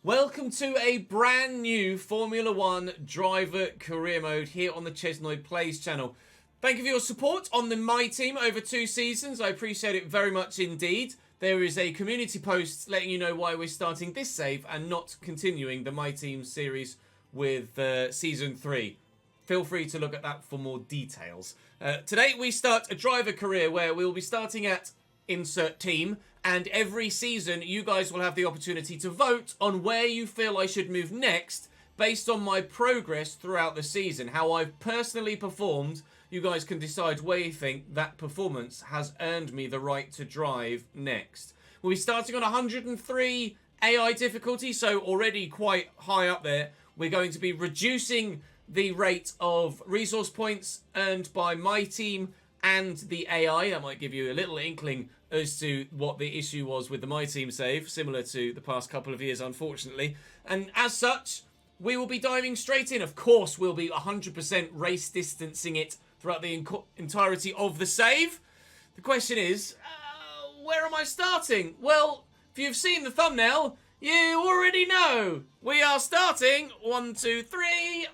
Welcome to a brand new Formula 1 driver career mode here on the ChesnoidPlays channel. Thank you for your support on the My Team over 2 seasons. I appreciate it very much indeed. There is a community post letting you know why we're starting this save and not continuing the My Team series with Season 3. Feel free to look at that for more details. Today we start a driver career where we'll be starting at insert team, and every season you guys will have the opportunity to vote on where you feel I should move next based on my progress throughout the season. How I've personally performed, you guys can decide where you think that performance has earned me the right to drive next. We'll be starting on 103 AI difficulty, so already quite high up there. We're going to be reducing the rate of resource points earned by my team and the AI. That might give you a little inkling as to what the issue was with the My Team save, similar to the past couple of years, unfortunately. And as such, we will be diving straight in. Of course, we'll be 100% race distancing it throughout the entirety of the save. The question is, where am I starting? Well, if you've seen the thumbnail, you already know. We are starting, 1, 2, 3,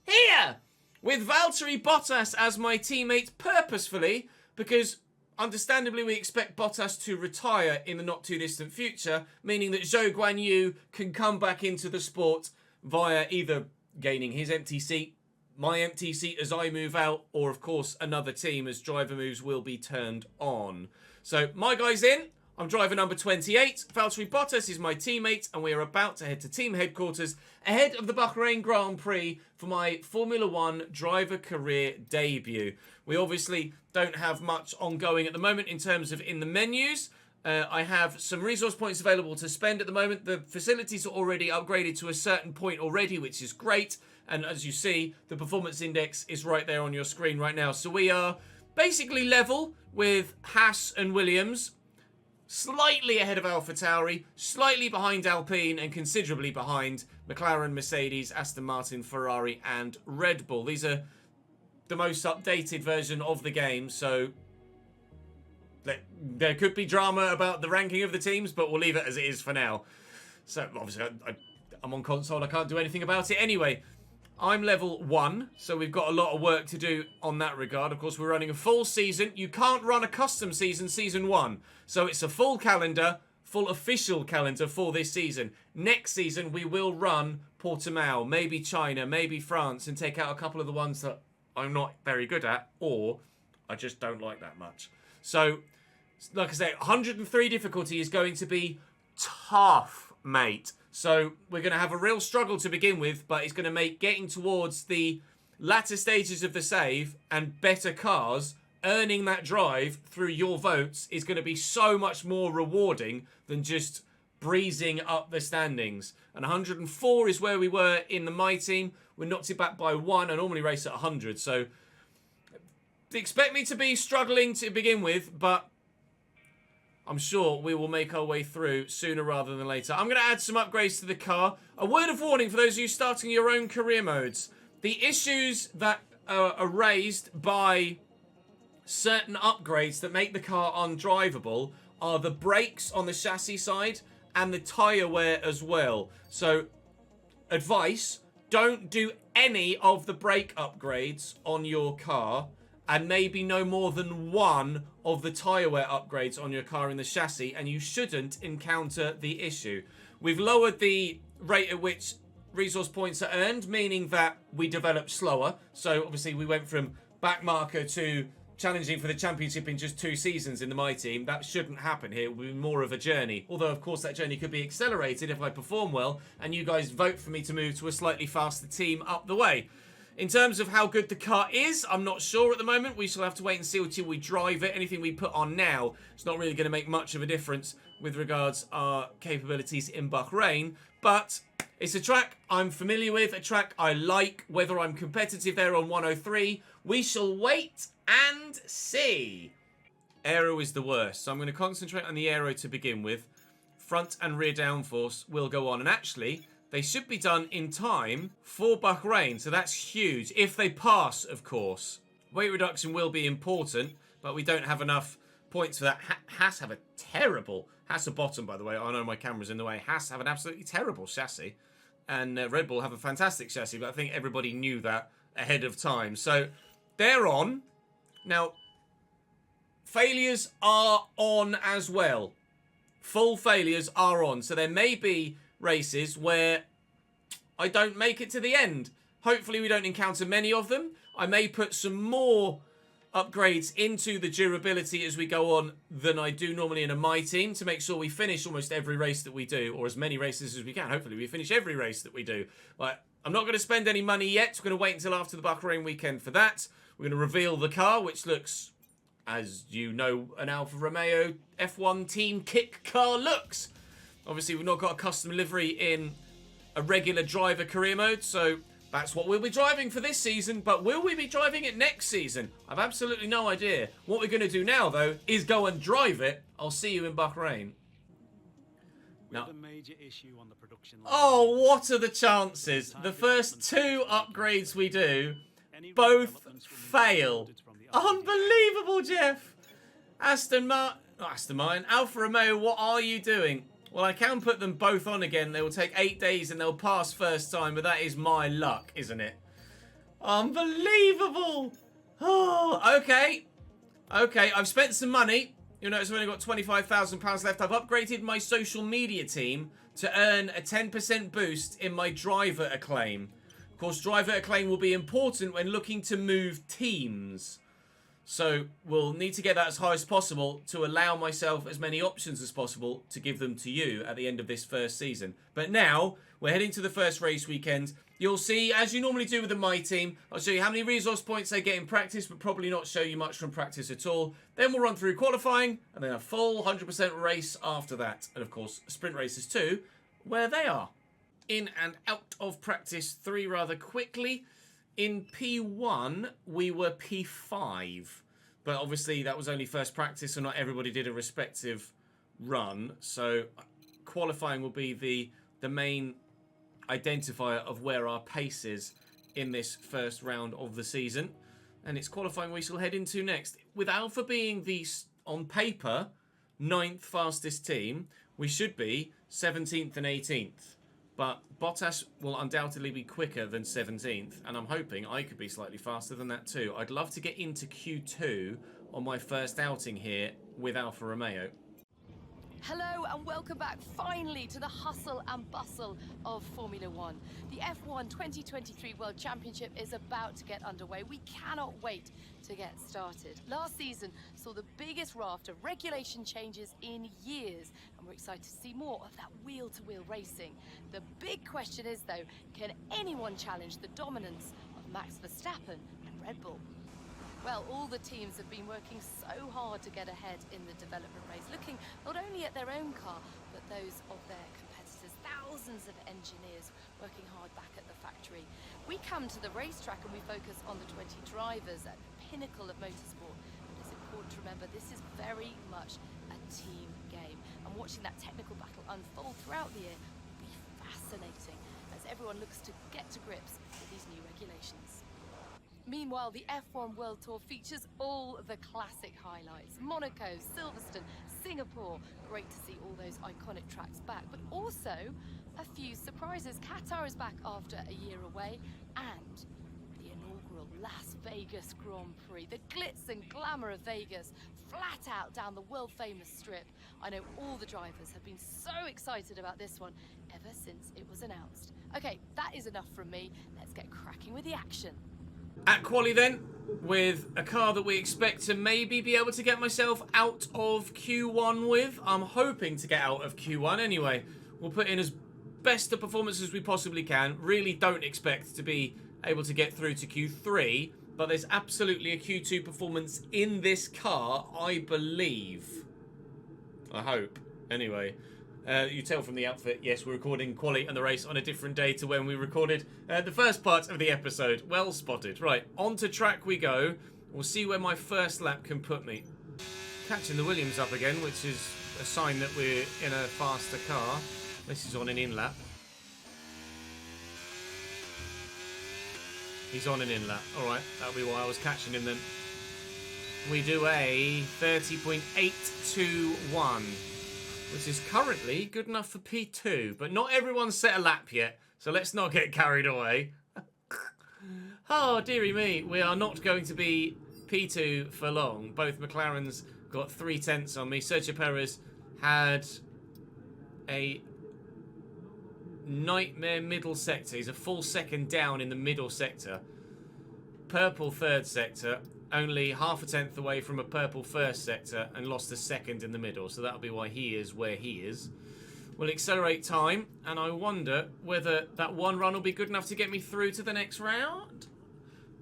here, with Valtteri Bottas as my teammate purposefully, because understandably we expect Bottas to retire in the not too distant future, meaning that Zhou Guanyu can come back into the sport via either gaining his empty seat, my empty seat as I move out, or of course another team as driver moves will be turned on. So my guy's in. I'm driver number 28. Valtteri Bottas is my teammate, and we are about to head to team headquarters ahead of the Bahrain Grand Prix for my Formula 1 driver career debut. We obviously don't have much ongoing at the moment in terms of in the menus. I have some resource points available to spend at the moment. The facilities are already upgraded to a certain point already, which is great. And as you see, the performance index is right there on your screen right now. So we are basically level with Haas and Williams, slightly ahead of AlphaTauri, slightly behind Alpine, and considerably behind McLaren, Mercedes, Aston Martin, Ferrari, and Red Bull. These are the most updated version of the game, so there could be drama about the ranking of the teams, but we'll leave it as it is for now. So, obviously, I'm on console, I can't do anything about it. Anyway, I'm level 1, so we've got a lot of work to do on that regard. Of course, we're running a full season. You can't run a custom season, season 1. So it's a full calendar, full official calendar for this season. Next season, we will run Portimao, maybe China, maybe France, and take out a couple of the ones that I'm not very good at, or I just don't like that much. So, like I say, 103 difficulty is going to be tough, mate. So we're going to have a real struggle to begin with, but it's going to make getting towards the latter stages of the save and better cars, earning that drive through your votes is going to be so much more rewarding than just breezing up the standings. And 104 is where we were in the My Team. We knocked it back by 1. I normally race at 100, so expect me to be struggling to begin with, but I'm sure we will make our way through sooner rather than later. I'm going to add some upgrades to the car. A word of warning for those of you starting your own career modes. The issues that are raised by certain upgrades that make the car undrivable are the brakes on the chassis side and the tyre wear as well. So, advice, don't do any of the brake upgrades on your car, and maybe no more than one of the tyre wear upgrades on your car in the chassis, and you shouldn't encounter the issue. We've lowered the rate at which resource points are earned, meaning that we develop slower. So obviously we went from backmarker to challenging for the championship in just 2 seasons in the My Team. That shouldn't happen here. It will be more of a journey. Although, of course, that journey could be accelerated if I perform well and you guys vote for me to move to a slightly faster team up the way. In terms of how good the car is, I'm not sure at the moment. We shall have to wait and see until we drive it. Anything we put on now, it's not really going to make much of a difference with regards our capabilities in Bahrain. But it's a track I'm familiar with, a track I like. Whether I'm competitive there on 103, we shall wait and see. Aero is the worst, so I'm going to concentrate on the aero to begin with. Front and rear downforce will go on, and actually they should be done in time for Bahrain, so that's huge. If they pass, of course. Weight reduction will be important, but we don't have enough points for that. Haas have a terrible... Haas are bottom, by the way. I know my camera's in the way. Haas have an absolutely terrible chassis. And Red Bull have a fantastic chassis, but I think everybody knew that ahead of time. So, they're on. Now, failures are on as well. Full failures are on. So, there may be races where I don't make it to the end. Hopefully, we don't encounter many of them. I may put some more upgrades into the durability as we go on than I do normally in a My Team to make sure we finish almost every race that we do, or as many races as we can. Hopefully we finish every race that we do. But I'm not going to spend any money yet. We're going to wait until after the Bahrain weekend for that. We're going to reveal the car, which looks, as you know, an Alfa Romeo F1 team kick car looks. Obviously we've not got a custom livery in a regular driver career mode, so that's what we'll be driving for this season, but will we be driving it next season? I've absolutely no idea. What we're going to do now, though, is go and drive it. I'll see you in Bahrain. Now, oh, what are the chances? The first 2 upgrades we do, both fail. Unbelievable, Jeff. Aston Martin, Alfa Romeo, what are you doing? Well, I can put them both on again. They will take 8 days and they'll pass first time, but that is my luck, isn't it? Unbelievable! Oh, okay. Okay, I've spent some money. You'll notice I've only got £25,000 left. I've upgraded my social media team to earn a 10% boost in my driver acclaim. Of course, driver acclaim will be important when looking to move teams. So we'll need to get that as high as possible to allow myself as many options as possible to give them to you at the end of this first season. But now, we're heading to the first race weekend. You'll see, as you normally do with the My Team, I'll show you how many resource points they get in practice, but probably not show you much from practice at all. Then we'll run through qualifying, and then a full 100% race after that. And of course, sprint races too, where they are. In and out of practice 3 rather quickly. In P1, we were P5, but obviously that was only first practice, so not everybody did a respective run. So qualifying will be the main identifier of where our pace is in this first round of the season. And it's qualifying we shall head into next. With Alpha being the, on paper, 9th fastest team, we should be 17th and 18th. But Bottas will undoubtedly be quicker than 17th, and I'm hoping I could be slightly faster than that too. I'd love to get into Q2 on my first outing here with Alfa Romeo. Hello and welcome back finally to the hustle and bustle of Formula One. The F1 2023 World Championship is about to get underway. We cannot wait to get started. Last season saw the biggest raft of regulation changes in years, and we're excited to see more of that wheel-to-wheel racing. The big question is though, can anyone challenge the dominance of Max Verstappen and Red Bull? Well, all the teams have been working so hard to get ahead in the development race, looking not only at their own car, but those of their competitors. Thousands of engineers working hard back at the factory. We come to the racetrack and we focus on the 20 drivers at the pinnacle of motorsport. But it's important to remember this is very much a team game. And watching that technical battle unfold throughout the year will be fascinating as everyone looks to get to grips with these new regulations. Meanwhile, the F1 World Tour features all the classic highlights. Monaco, Silverstone, Singapore. Great to see all those iconic tracks back, but also a few surprises. Qatar is back after a year away, and the inaugural Las Vegas Grand Prix. The glitz and glamour of Vegas, flat out down the world-famous strip. I know all the drivers have been so excited about this one ever since it was announced. Okay, that is enough from me. Let's get cracking with the action. At quali then, with a car that we expect to maybe be able to get myself out of Q1 with. I'm hoping to get out of Q1 anyway. We'll put in as best a performance as we possibly can. Really don't expect to be able to get through to Q3, but there's absolutely a Q2 performance in this car, I believe. I hope. Anyway. You tell from the outfit, yes, we're recording quali and the race on a different day to when we recorded the first part of the episode. Well spotted. Right, on to track we go. We'll see where my first lap can put me. Catching the Williams up again, which is a sign that we're in a faster car. This is on an in-lap. He's on an in-lap. Alright, that'll be why I was catching him then. we do a 30.821, which is currently good enough for P2, but not everyone's set a lap yet, so let's not get carried away. Oh, dearie me, we are not going to be P2 for long. Both McLarens got 3/10 on me. Sergio Perez had a nightmare middle sector. He's a full second down in the middle sector. Purple third sector, only half a tenth away from a purple first sector, and lost a second in the middle. So that'll be why he is where he is. We'll accelerate time, and I wonder whether that one run will be good enough to get me through to the next round,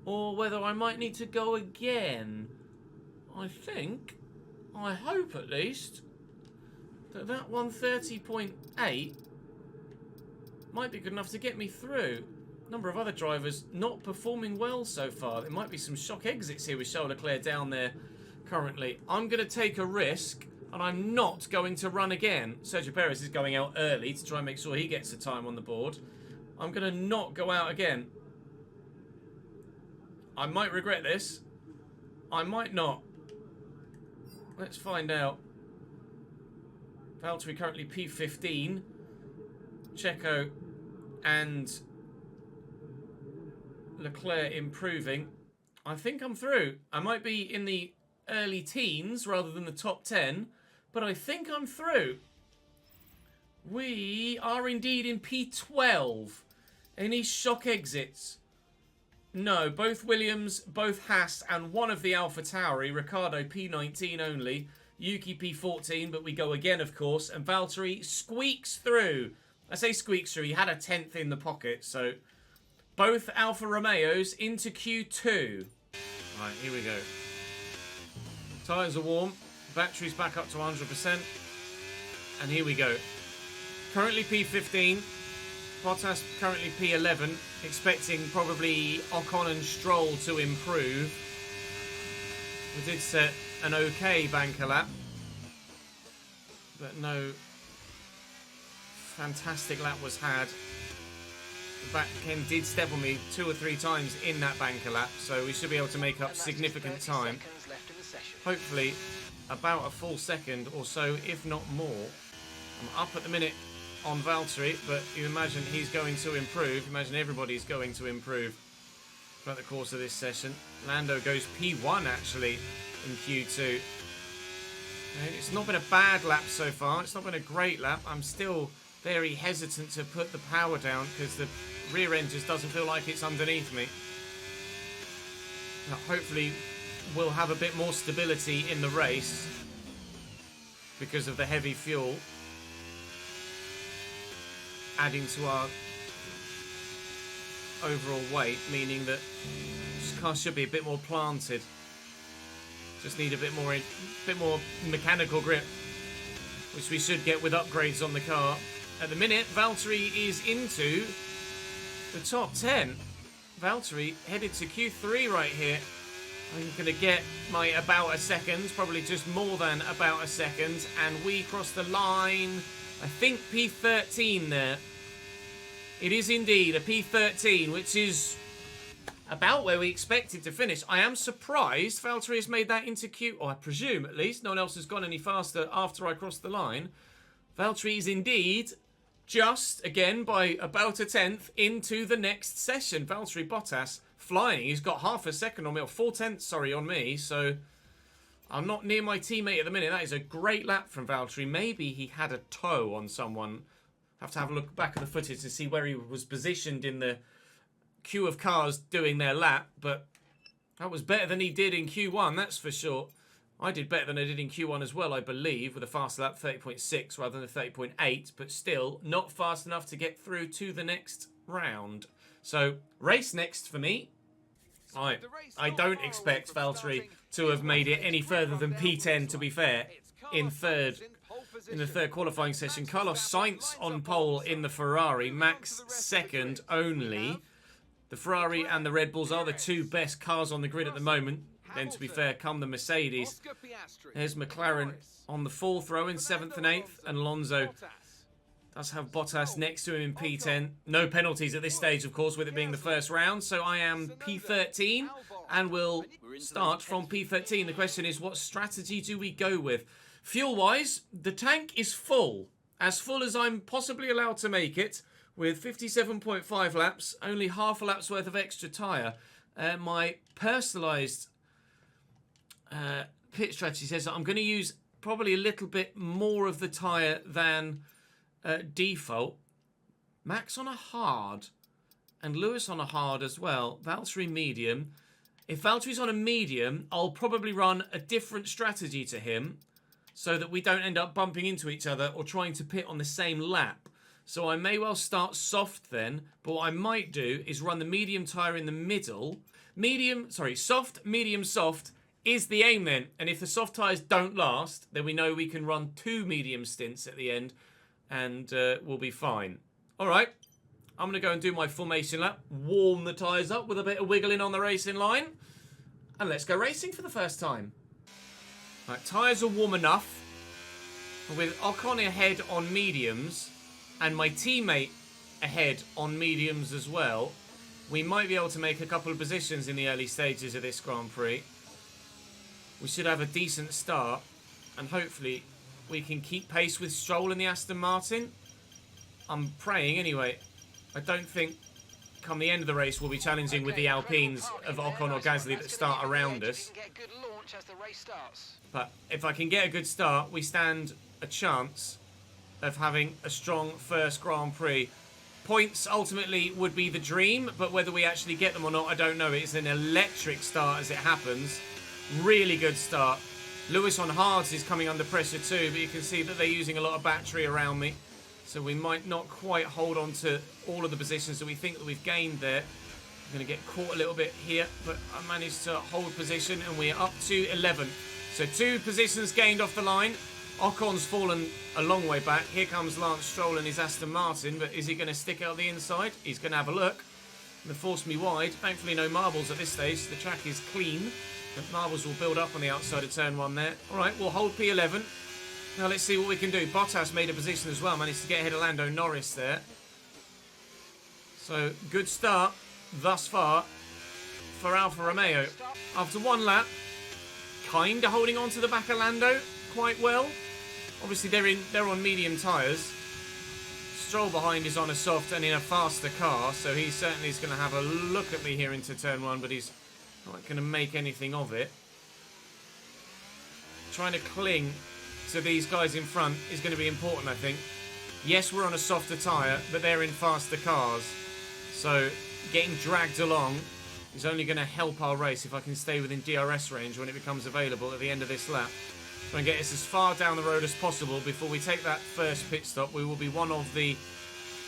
or whether I might need to go again. I think, I hope at least, that 130.8 might be good enough to get me through. A number of other drivers not performing well so far. There might be some shock exits here with Charles Leclerc down there currently. I'm going to take a risk, and I'm not going to run again. Sergio Perez is going out early to try and make sure he gets the time on the board. I'm going to not go out again. I might regret this. I might not. Let's find out. Valtteri currently P15. Checo and Leclerc improving. I think I'm through. I might be in the early teens rather than the top 10, but I think I'm through. We are indeed in P12. Any shock exits? No, both Williams, both Haas, and one of the AlphaTauri. Ricciardo P19 only. Yuki P14, but we go again, of course. And Valtteri squeaks through. I say squeaks through. He had a 10th in the pocket, so both Alfa Romeos into Q2. Right, here we go. Tyres are warm. Battery's back up to 100%. And here we go. Currently P15. Bottas currently P11. Expecting probably Ocon and Stroll to improve. We did set an okay banker lap, but no fantastic lap was had. The back end did step on me 2 or 3 times in that banker lap, so we should be able to make up significant time. Hopefully about a full second or so, if not more. I'm up at the minute on Valtteri, but you imagine he's going to improve. Imagine everybody's going to improve throughout the course of this session. Lando goes P1 actually in Q2. It's not been a bad lap so far. It's not been a great lap. I'm still very hesitant to put the power down because the rear end just doesn't feel like it's underneath me. Now, hopefully we'll have a bit more stability in the race because of the heavy fuel adding to our overall weight, meaning that this car should be a bit more planted. Just need a bit more mechanical grip, which we should get with upgrades on the car. At the minute, Valtteri is into the top 10. Valtteri headed to Q3 right here. I'm going to get my about a second, probably just more than about a second, and we cross the line, I think P13 there. It is indeed a P13, which is about where we expected to finish. I am surprised Valtteri has made that into Q, or I presume at least. No one else has gone any faster after I crossed the line. Valtteri is indeed just, again, by about a 10th into the next session. Valtteri Bottas flying. He's got half a second on me, or 4/10, sorry, on me. So I'm not near my teammate at the minute. That is a great lap from Valtteri. Maybe he had a toe on someone. Have to have a look back at the footage to see where he was positioned in the queue of cars doing their lap, but that was better than he did in Q1, that's for sure. I did better than I did in Q1 as well, I believe, with a fast lap 30.6 rather than 30.8, but still not fast enough to get through to the next round. So, race next for me. I don't expect Valtteri to have made it any further than P10, to be fair, in the third qualifying session. Carlos Sainz on pole in the Ferrari, Max second only. The Ferrari and the Red Bulls are the two best cars on the grid at the moment. Then, to be fair, come the Mercedes. There's McLaren on the 4th row in 7th and 8th. And Alonso does have Bottas next to him in P10. No penalties at this stage, of course, with it being the first round. So I am P13. And we'll start from P13. The question is, what strategy do we go with? Fuel-wise, the tank is full as I'm possibly allowed to make it, with 57.5 laps, only half a lap's worth of extra tyre. My personalised pit strategy says that I'm going to use probably a little bit more of the tyre than default. Max on a hard and Lewis on a hard as well. Valtteri medium. If Valtteri's on a medium, I'll probably run a different strategy to him so that we don't end up bumping into each other or trying to pit on the same lap. So I may well start soft then, but what I might do is run the medium tyre in the middle. Soft, medium, soft is the aim then. And if the soft tyres don't last, then we know we can run 2 medium stints at the end and we'll be fine. All right, I'm going to go and do my formation lap, warm the tyres up with a bit of wiggling on the racing line, and let's go racing for the first time. Right, tyres are warm enough. With Ocon ahead on mediums and my teammate ahead on mediums as well, we might be able to make a couple of positions in the early stages of this Grand Prix. We should have a decent start, and hopefully we can keep pace with Stroll and the Aston Martin. I'm praying anyway. I don't think come the end of the race we'll be challenging with the Alpines of Ocon or Gasly that start around us. But if I can get a good start, we stand a chance of having a strong first Grand Prix. Points ultimately would be the dream, but whether we actually get them or not, I don't know. It's an electric start as it happens. Really good start. Lewis on hards is coming under pressure too, but you can see that they're using a lot of battery around me. So we might not quite hold on to all of the positions that we think that we've gained there. I'm going to get caught a little bit here, but I managed to hold position and we're up to 11. So 2 positions gained off the line. Ocon's fallen a long way back. Here comes Lance Stroll and his Aston Martin, but is he going to stick out the inside? He's going to have a look. They forced me wide. Thankfully no marbles at this stage. The track is clean, but marbles will build up on the outside of turn 1 there. All right, we'll hold P11. Now let's see what we can do. Bottas made a position as well. Managed to get ahead of Lando Norris there. So good start thus far for Alfa Romeo. After 1 lap, kind of holding on to the back of Lando quite well. Obviously they're on medium tyres. Stroll behind is on a soft and in a faster car, so he certainly is going to have a look at me here into turn 1, but he's not going to make anything of it. Trying to cling to these guys in front is going to be important, I think. Yes, we're on a softer tyre, but they're in faster cars. So getting dragged along is only going to help our race if I can stay within DRS range when it becomes available at the end of this lap. Try and get us as far down the road as possible before we take that first pit stop. We will be one of the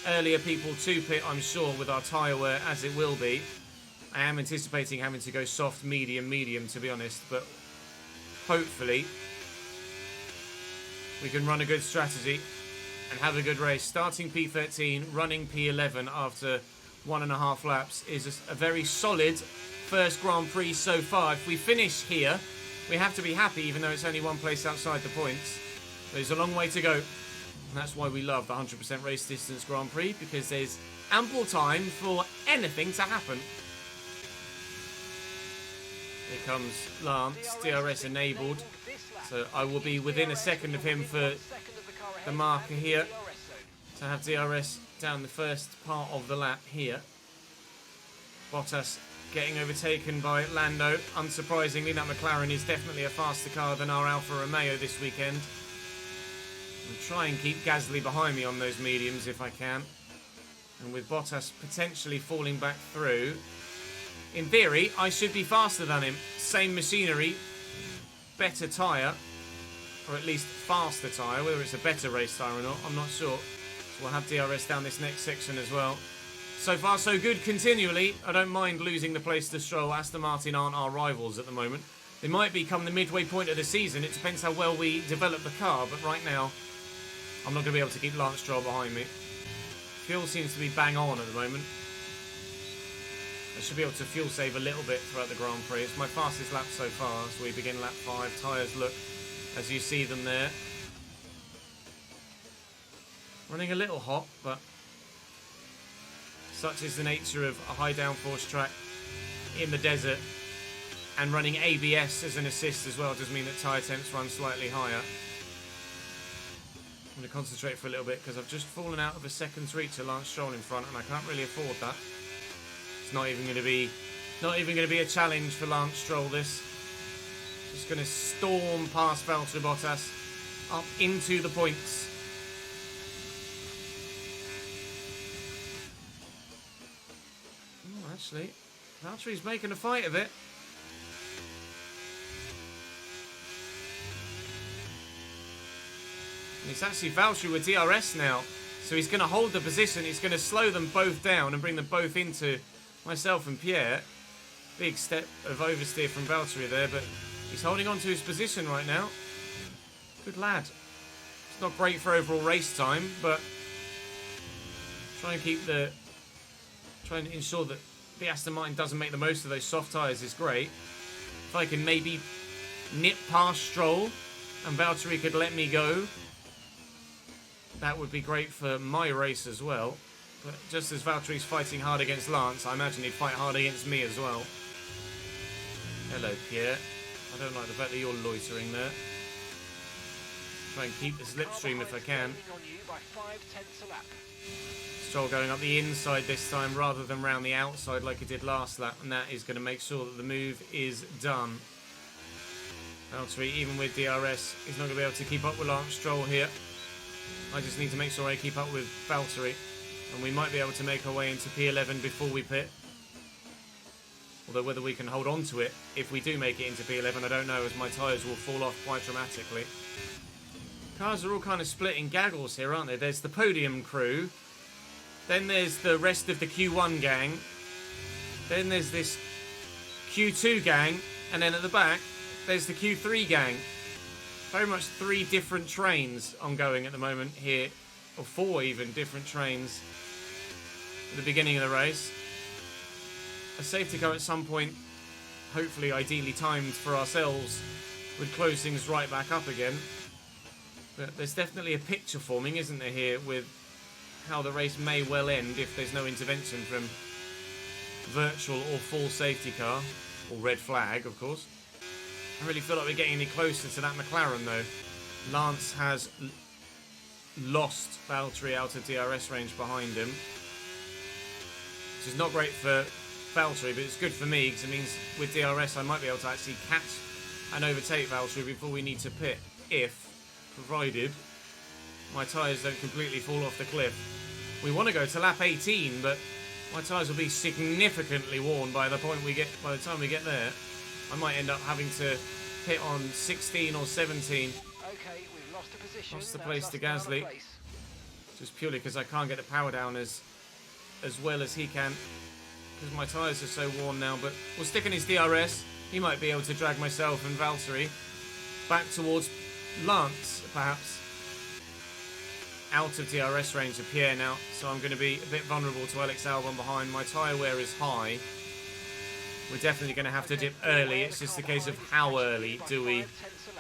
earlier people to pit, I'm sure, with our tyre wear as it will be. I am anticipating having to go soft, medium, medium, to be honest, but hopefully we can run a good strategy and have a good race. Starting P13, running P11 after 1.5 laps is a very solid first Grand Prix so far. If we finish here, we have to be happy, even though it's only 1 place outside the points. There's a long way to go. And that's why we love the 100% race distance Grand Prix, because there's ample time for anything to happen. Here comes Lance, DRS enabled. So I will be within a second of him for the marker here to have DRS down the first part of the lap here. Bottas getting overtaken by Lando. Unsurprisingly, that McLaren is definitely a faster car than our Alfa Romeo this weekend. I'll try and keep Gasly behind me on those mediums if I can. And with Bottas potentially falling back through, in theory, I should be faster than him. Same machinery, better tyre, or at least faster tyre. Whether it's a better race tyre or not, I'm not sure. So we'll have DRS down this next section as well. So far, so good continually. I don't mind losing the place to Stroll. Aston Martin aren't our rivals at the moment. They might become the midway point of the season. It depends how well we develop the car. But right now, I'm not going to be able to keep Lance Stroll behind me. Fuel seems to be bang on at the moment. I should be able to fuel save a little bit throughout the Grand Prix. It's my fastest lap so far as we begin lap 5. Tyres look as you see them there. Running a little hot, but such is the nature of a high downforce track in the desert. and running ABS as an assist as well does mean that tyre temps run slightly higher. I'm going to concentrate for a little bit because I've just fallen out of a second's reach to Lance Stroll in front, and I can't really afford that. It's not even going to be a challenge for Lance Stroll. This just going to storm past Valtteri Bottas up into the points. Oh, actually, Valtteri's making a fight of it. It's actually Valtteri with DRS now. So he's going to hold the position. He's going to slow them both down and bring them both into myself and Pierre. Big step of oversteer from Valtteri there, but he's holding on to his position right now. Good lad. It's not great for overall race time, but trying to ensure that the Aston Martin doesn't make the most of those soft tyres is great. If I can maybe nip past Stroll and Valtteri could let me go, that would be great for my race as well. But just as Valtteri's fighting hard against Lance, I imagine he'd fight hard against me as well. Hello, Pierre. I don't like the fact that you're loitering there. Try and keep the slipstream if I can. Stroll going up the inside this time rather than round the outside like he did last lap, and that is going to make sure that the move is done. Valtteri, even with DRS, is not going to be able to keep up with Lance Stroll here. I just need to make sure I keep up with Valtteri, and we might be able to make our way into P11 before we pit. Although whether we can hold on to it if we do make it into P11, I don't know, as my tyres will fall off quite dramatically. Cars are all kind of split in gaggles here, aren't they? There's the podium crew, then there's the rest of the Q1 gang, then there's this Q2 gang, and then at the back there's the Q3 gang. Very much 3 different trains ongoing at the moment here, or 4 even different trains at the beginning of the race. A safety car at some point, hopefully ideally timed for ourselves, would close things right back up again. But there's definitely a picture forming, isn't there, here, with how the race may well end if there's no intervention from virtual or full safety car, or red flag, of course. I really feel like we're getting any closer to that McLaren, though. Lance has lost Valtteri out of DRS range behind him, which is not great for Valtteri, but it's good for me, because it means with DRS I might be able to actually catch and overtake Valtteri before we need to pit, provided my tyres don't completely fall off the cliff. We want to go to lap 18, but my tyres will be significantly worn by the time we get there. I might end up having to pit on 16 or 17. Okay, we've lost a position. Lost the place to Gasly, just purely because I can't get the power down as well as he can, because my tyres are so worn now. But we'll stick in his DRS. He might be able to drag myself and Valtteri back towards Lance, perhaps. Out of DRS range of Pierre now, so I'm going to be a bit vulnerable to Alex Albon behind. My tyre wear is high. We're definitely going to have to dip early. It's just a case of how early do we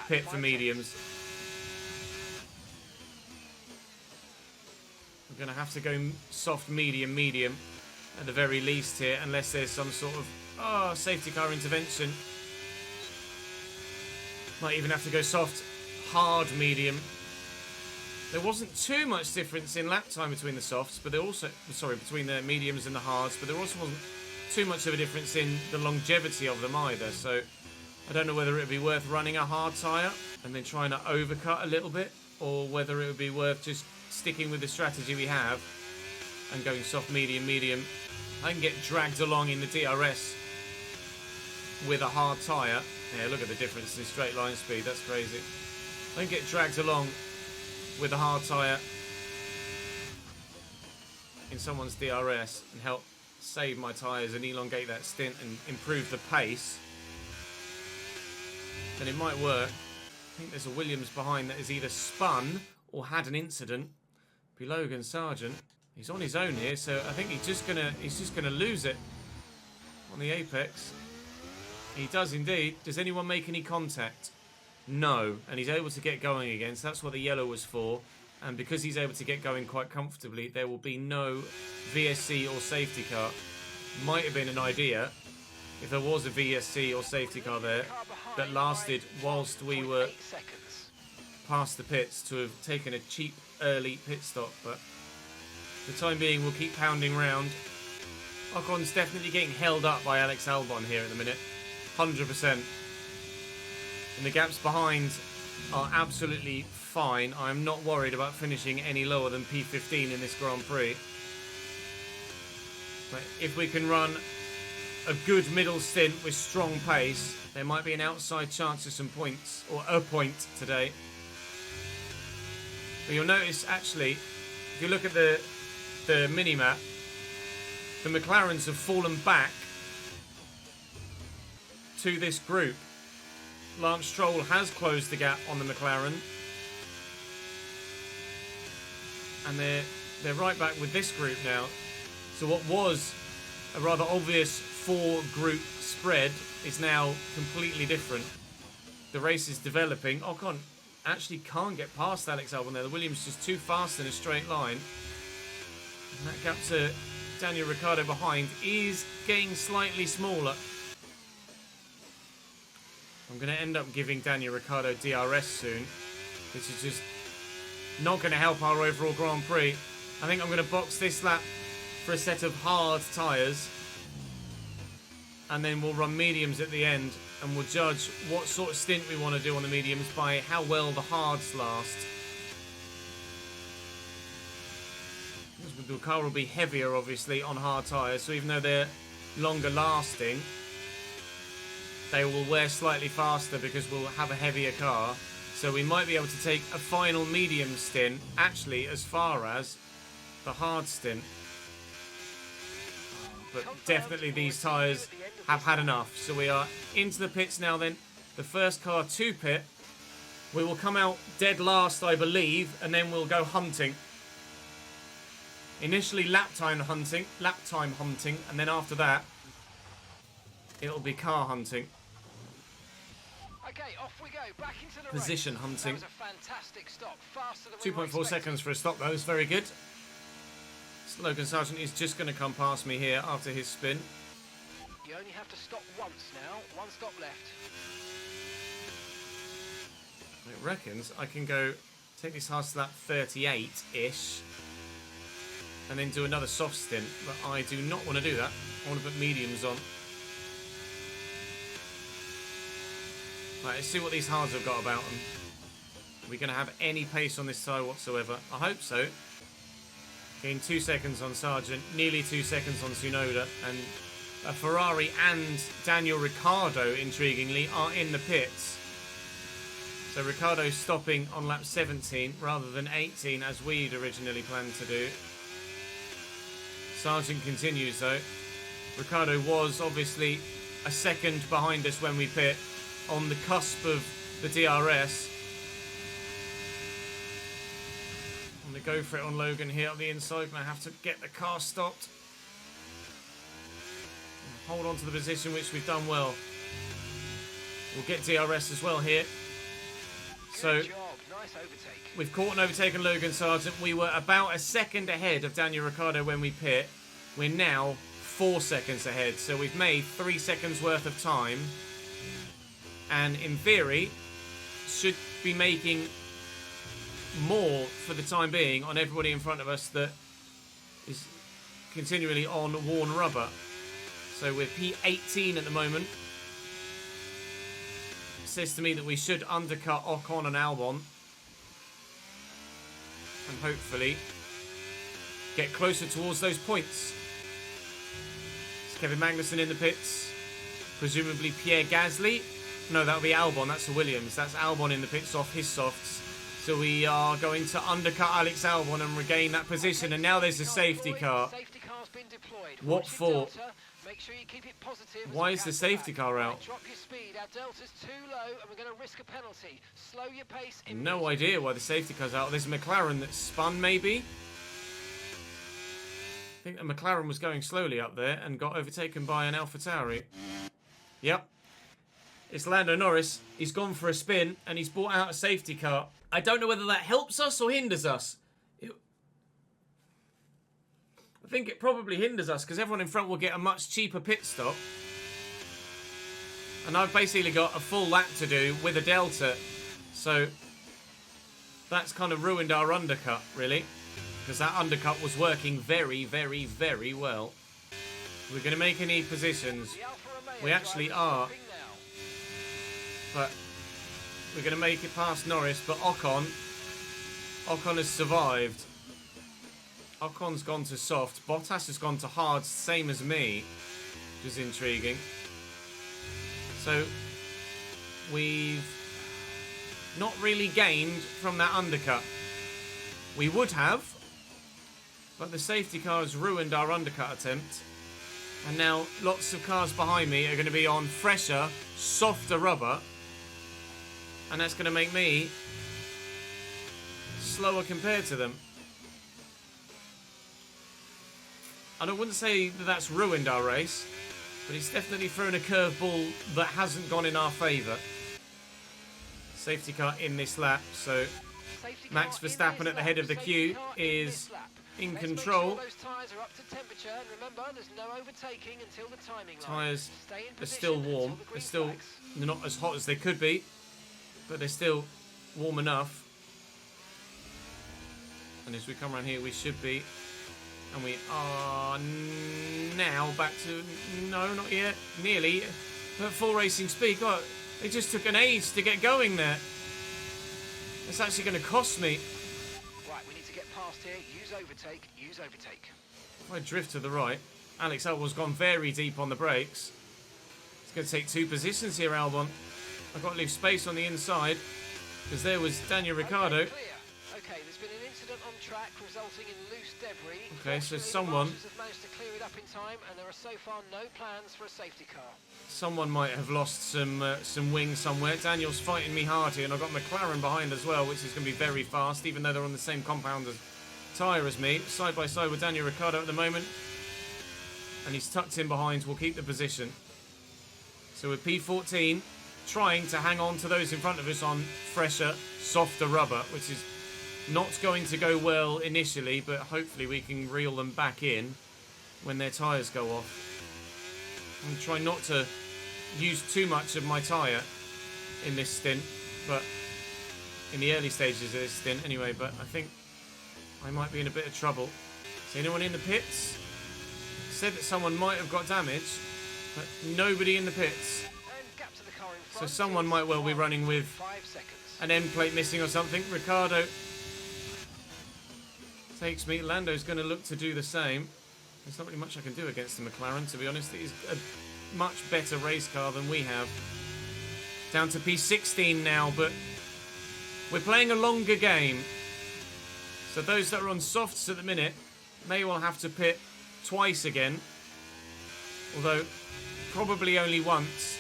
pit for mediums. We're going to have to go soft, medium, medium at the very least here, unless there's some sort of safety car intervention. Might even have to go soft, hard, medium. There wasn't too much difference in lap time between the softs, but between the mediums and the hards, but there also wasn't too much of a difference in the longevity of them either. So I don't know whether it would be worth running a hard tyre and then trying to overcut a little bit, or whether it would be worth just sticking with the strategy we have and going soft, medium, medium. I can get dragged along in the DRS with a hard tyre. Yeah, look at the difference in straight line speed. That's crazy. I can get dragged along with a hard tyre in someone's DRS and help save my tyres and elongate that stint and improve the pace, then it might work. I think there's a Williams behind that is either spun or had an incident. Be Logan Sargent. He's on his own here, so I think he's just gonna lose it on the apex. He does indeed. Does anyone make any contact? No, and he's able to get going again, so that's what the yellow was for. And because he's able to get going quite comfortably, there will be no VSC or safety car. Might have been an idea, if there was a VSC or safety car there that lasted whilst we were 8 seconds. past the pits, to have taken a cheap early pit stop. But for the time being, we'll keep pounding round. Ocon's definitely getting held up by Alex Albon here at the minute, 100%. And the gaps behind are absolutely fine. I'm not worried about finishing any lower than P15 in this Grand Prix. But if we can run a good middle stint with strong pace, there might be an outside chance of some points, or a point today. But you'll notice, actually, if you look at the mini-map, the McLarens have fallen back to this group. Lance Stroll has closed the gap on the McLaren. And they're right back with this group now. So what was a rather obvious 4-group spread is now completely different. The race is developing. Ocon actually can't get past Alex Albon there. The Williams just too fast in a straight line. And that gap to Daniel Ricciardo behind is getting slightly smaller. I'm going to end up giving Daniel Ricciardo DRS soon, which is just not going to help our overall Grand Prix. I think I'm going to box this lap for a set of hard tyres, and then we'll run mediums at the end, and we'll judge what sort of stint we want to do on the mediums by how well the hards last. The car will be heavier, obviously, on hard tyres, so even though they're longer lasting, they will wear slightly faster because we'll have a heavier car. So we might be able to take a final medium stint, actually, as far as the hard stint. But definitely these tyres have had enough. So we are into the pits now then. The first car to pit. We will come out dead last, I believe, and then we'll go hunting. Initially lap time hunting, and then after that, it'll be car hunting. Okay, off we go. Back into the Position race. hunting. That was a fantastic stop. Faster than we were 2.4 expecting. seconds for a stop, though. It's very good. Logan Sargent is just going to come past me here after his spin. You only have to stop once now. One stop left. It reckons I can go take this hard to lap 38-ish and then do another soft stint, but I do not want to do that. I want to put mediums on. Right, let's see what these hards have got about them. Are we going to have any pace on this tyre whatsoever? I hope so. Gained 2 seconds on Sargent, nearly 2 seconds on Tsunoda, and Ferrari and Daniel Ricciardo, intriguingly, are in the pits. So Ricciardo stopping on lap 17 rather than 18 as we'd originally planned to do. Sargent continues though. Ricciardo was obviously a second behind us when we pit, on the cusp of the DRS. I'm going to go for it on Logan here on the inside, and I have to get the car stopped. Hold on to the position, which we've done well. We'll get DRS as well here. So Good job. Nice overtake. we've caught and overtaken Logan Sargent. We were about a second ahead of Daniel Ricciardo when we pit. We're now 4 seconds ahead, so we've made 3 seconds worth of time. And in theory, should be making more for the time being on everybody in front of us that is continually on worn rubber. So we're P18 at the moment. It says to me that we should undercut Ocon and Albon and hopefully get closer towards those points. It's Kevin Magnussen in the pits, presumably Pierre Gasly. No, that'll be Albon. That's the Williams. That's Albon in the pits off his softs. So we are going to undercut Alex Albon and regain that position. And now there's a safety car. Safety car's been deployed. What Watch for? your delta. Make sure you keep it positive. Why as is we the catch safety back. car out? Drop your speed. Our delta's too low, and we're going to risk a penalty. Slow your pace. No idea why the safety car's out. There's a McLaren that's spun, maybe. I think the McLaren was going slowly up there and got overtaken by an AlphaTauri. Yep. It's Lando Norris. He's gone for a spin and he's brought out a safety car. I don't know whether that helps us or hinders us. I think it probably hinders us because everyone in front will get a much cheaper pit stop. And I've basically got a full lap to do with a delta. So that's kind of ruined our undercut, really. Because that undercut was working very, very, very well. We're going to make any positions. We actually are. But we're going to make it past Norris. But Ocon has survived. Ocon's gone to soft. Bottas has gone to hard, same as me. Which is intriguing. So we've not really gained from that undercut. We would have. But the safety car has ruined our undercut attempt. And now lots of cars behind me are going to be on fresher, softer rubber. And that's going to make me slower compared to them. And I wouldn't say that that's ruined our race. But it's definitely thrown a curveball that hasn't gone in our favour. Safety car in this lap. So Max Verstappen at the head of the queue is in control. Tyres are still warm. They're not as hot as they could be, but they're still warm enough. And as we come around here, we should be. And we are now back to... No, not yet. Nearly. At full racing speed. God, it just took an age to get going there. It's actually going to cost me. Right, we need to get past here. Use overtake. Use overtake. If I drift to the right. Alex Albon's gone very deep on the brakes. It's going to take 2 positions here, Albon. I've got to leave space on the inside. Because there was Daniel Ricciardo. Okay, there's been an incident on track resulting in loose debris. Okay, so someone have managed to clear it up in time, and there are so far no plans for a safety car. Someone might have lost some wing somewhere. Daniel's fighting me hard here, and I've got McLaren behind as well, which is going to be very fast, even though they're on the same compound tyre as me. Side by side with Daniel Ricciardo at the moment, and he's tucked in behind. We'll keep the position. So with P14 trying to hang on to those in front of us on fresher, softer rubber, which is not going to go well initially, but hopefully we can reel them back in when their tyres go off. I'm trying not to use too much of my tyre in this stint, but in the early stages of this stint anyway, but I think I might be in a bit of trouble. Is anyone in the pits? Said that someone might have got damage, but nobody in the pits. So someone might well be running with an end plate missing or something. Ricciardo takes me. Lando's going to look to do the same. There's not really much I can do against the McLaren, to be honest. It is a much better race car than we have. Down to P16 now, but we're playing a longer game. So those that are on softs at the minute may well have to pit twice again. Although, probably only once.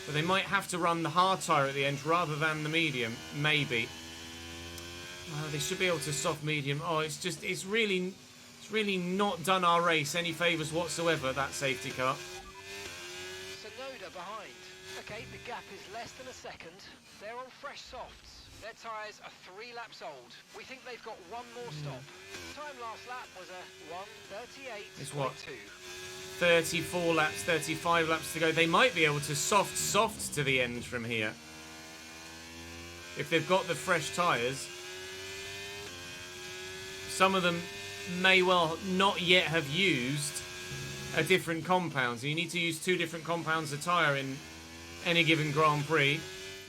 But they might have to run the hard tyre at the end rather than the medium. Maybe. They should be able to soft medium. Oh, it's really not done our race any favours whatsoever, that safety car. Tsunoda behind. Okay, the gap is less than a second. They're on fresh softs. Their tyres are 3 laps old. We think they've got one more stop. Time last lap was a 1:38.2. It's what? 34 laps, 35 laps to go. They might be able to soft to the end from here. If they've got the fresh tyres. Some of them may well not yet have used a different compound. So you need to use 2 different compounds of tyre in any given Grand Prix,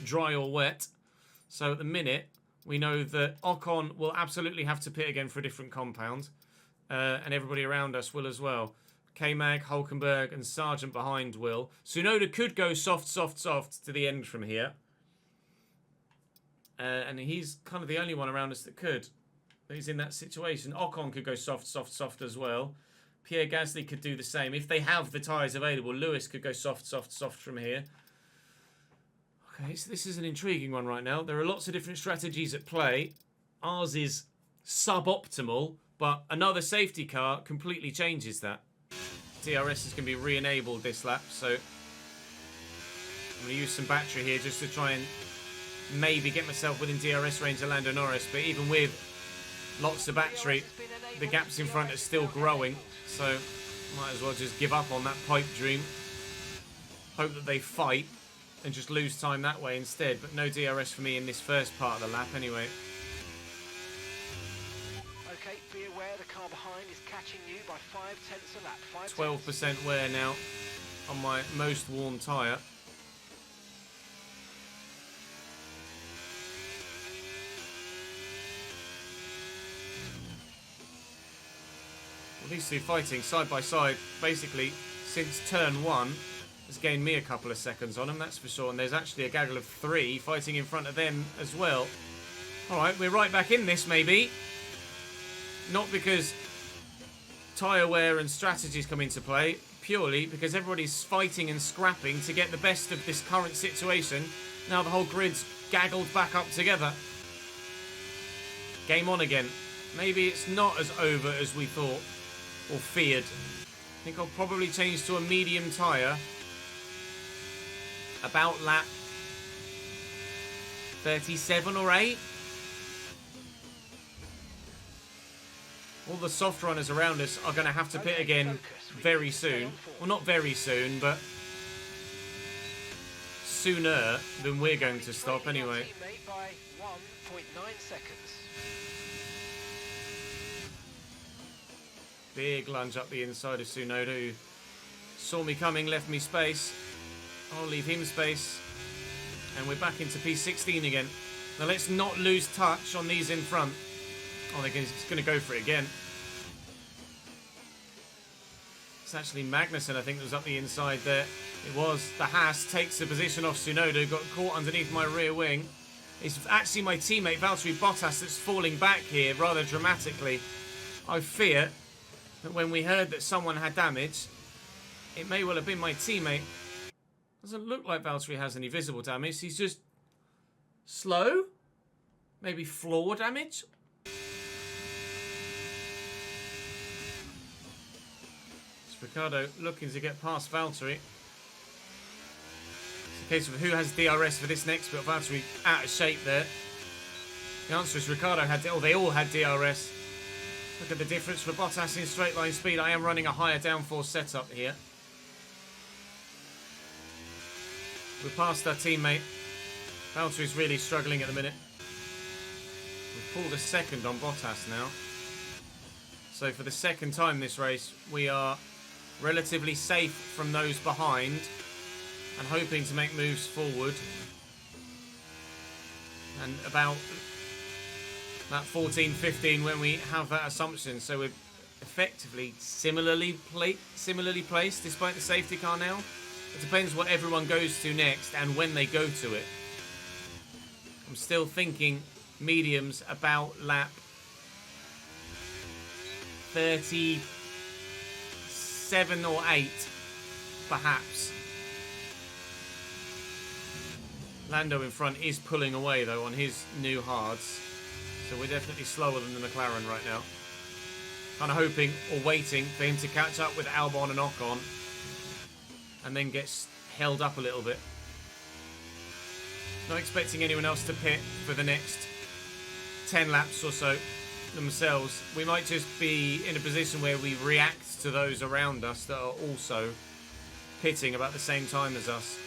dry or wet. So at the minute, we know that Ocon will absolutely have to pit again for a different compound. And everybody around us will as well. K-Mag, Hulkenberg and Sargent behind will. Tsunoda could go soft to the end from here. And he's kind of the only one around us that could. He's in that situation. Ocon could go soft as well. Pierre Gasly could do the same. If they have the tyres available, Lewis could go soft from here. Okay, so this is an intriguing one right now. There are lots of different strategies at play. Ours is suboptimal, but another safety car completely changes that. DRS is going to be re-enabled this lap, so I'm going to use some battery here just to try and maybe get myself within DRS range of Lando Norris, but even with lots of battery, the gaps in front are still growing, so might as well just give up on that pipe dream. hope that they fight and just lose time that way instead. But no DRS for me in this first part of the lap anyway. Okay, be aware the car behind is catching you by 0.5 a lap. 12% wear now on my most worn tyre. Well, these two fighting side by side, basically, since turn 1, has gained me a couple of seconds on them, that's for sure. And there's actually a gaggle of 3 fighting in front of them as well. Alright, we're right back in this, maybe. Not because tyre wear and strategies come into play, purely because everybody's fighting and scrapping to get the best of this current situation. Now the whole grid's gaggled back up together. Game on again. Maybe it's not as over as we thought or feared. I think I'll probably change to a medium tyre about lap 37 or 8. All the soft runners around us are going to have to pit again very soon. Well, not very soon, but sooner than we're going to stop anyway. By 1.9 seconds. Big lunge up the inside of Tsunoda, who saw me coming, left me space. I'll leave him space. And we're back into P16 again. Now let's not lose touch on these in front. Oh, they're going to go for it again. It's actually Magnussen, I think, that was up the inside there. It was. The Haas takes the position off Tsunoda, got caught underneath my rear wing. It's actually my teammate Valtteri Bottas that's falling back here rather dramatically. I fear that when we heard that someone had damage, it may well have been my teammate. Doesn't look like Valtteri has any visible damage. He's just slow. Maybe floor damage. It's Ricciardo looking to get past Valtteri. It's a case of who has DRS for this next bit. Valtteri out of shape there. The answer is Ricciardo had, they all had DRS. Look at the difference for Bottas in straight line speed. I am running a higher downforce setup here. We're past our teammate. Valtteri's really struggling at the minute. We've pulled a second on Bottas now. So for the second time this race, we are relatively safe from those behind and hoping to make moves forward. And about 14-15 when we have that assumption. So we're effectively similarly placed despite the safety car now. It depends what everyone goes to next and when they go to it. I'm still thinking mediums about lap 37 or 8, perhaps. Lando in front is pulling away though on his new hards. So we're definitely slower than the McLaren right now. Kind of hoping or waiting for him to catch up with Albon and Ocon and then gets held up a little bit. Not expecting anyone else to pit for the next 10 laps or so themselves. We might just be in a position where we react to those around us that are also pitting about the same time as us.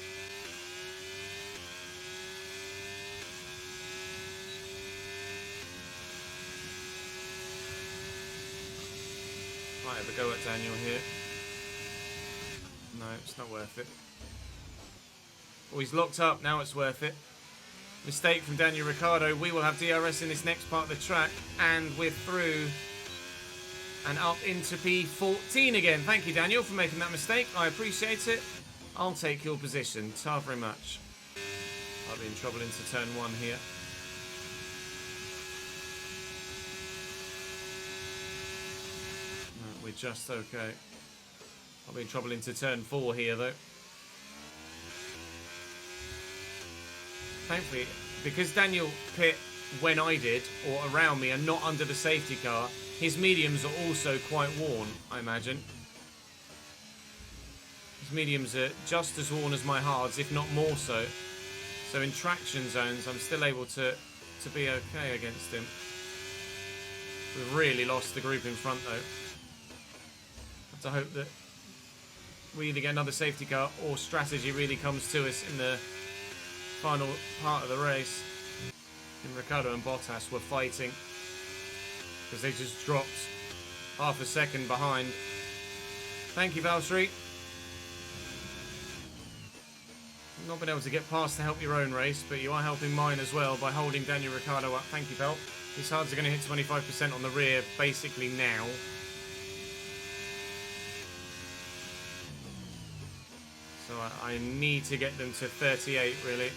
Might have a go at Daniel here. No, it's not worth it. Oh, he's locked up. Now it's worth it. Mistake from Daniel Ricciardo. We will have DRS in this next part of the track. And we're through and up into P14 again. Thank you, Daniel, for making that mistake. I appreciate it. I'll take your position. Ta very much. I'll be in trouble into turn 1 here. No, we're just okay. I'll be in trouble into turn 4 here, though. Thankfully, because Daniel pit when I did, or around me, and not under the safety car, his mediums are also quite worn, I imagine. His mediums are just as worn as my hards, if not more so. So in traction zones, I'm still able to be okay against him. We've really lost the group in front, though. Have to hope that we either get another safety car or strategy really comes to us in the final part of the race. And Ricciardo and Bottas were fighting because they just dropped half a second behind. Thank you, Valtteri. Not been able to get past to help your own race, but you are helping mine as well by holding Daniel Ricciardo up. Thank you, Pelt. These hards are going to hit 25% on the rear basically now. So I need to get them to 38 really.